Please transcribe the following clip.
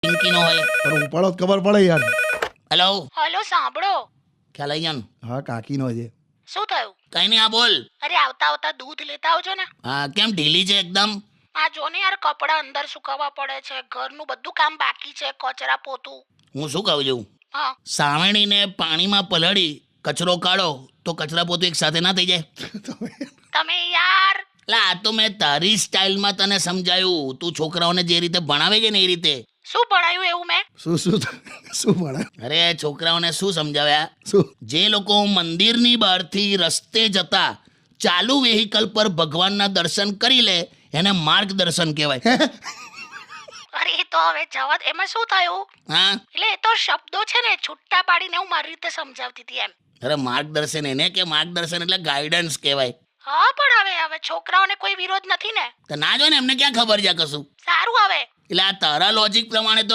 પિંકીનો હોય. પણ ઉપાડો તો ખબર પડે યાર. હેલો, હલો સાંભળો. ખ્યાલ આવી ગયો ને? હા કાકીનો છે. શું થયું? કઈ નહીં, આ બોલ. અરે આવતા આવતા દૂધ લેતા આવજો ને. હા, કેમ ઢીલી છે એકદમ? આ જો ને યાર, કપડાં અંદર સુકાવવા પડે છે, ઘરનું બધું કામ બાકી છે, કચરા પોતું. હું શું કહું છું, હા સાવણીને પાણીમાં પલાળી કચરો કાઢો તો કચરા પોતું એક સાથે ના થઈ જાય? તમે યાર. એટલે આ તો મેં તારી સ્ટાઇલમાં તને સમજાયું. તું છોકરાઓને જે રીતે ભણાવે છે ને એ રીતે. શું ભણાયું એવું મેં? શું ભણે? અરે છોકરાઓને શું સમજાવ્યા? શું? જે લોકો મંદિરની બહારથી રસ્તે જતા ચાલુ વેહિકલ પર ભગવાનના દર્શન કરી લે એને માર્ગદર્શન કહેવાય. અરે એ તો હવે જવા દે. એમાં શું થયું? હા, એટલે એ તો શબ્દો છે ને, છૂટા પાડીને હું મારી રીતે સમજાવતી હતી એમ. અરે માર્ગદર્શન એને કે માર્ગદર્શન એટલે ગાઈડન્સ કહેવાય. હા પણ હવે છોકરાઓને કોઈ વિરોધ નથી ને? તો ના જો ને, એમને ક્યાં ખબર છે કશું. સારું હવે. એટલે આ તારા લોજિક પ્રમાણે તો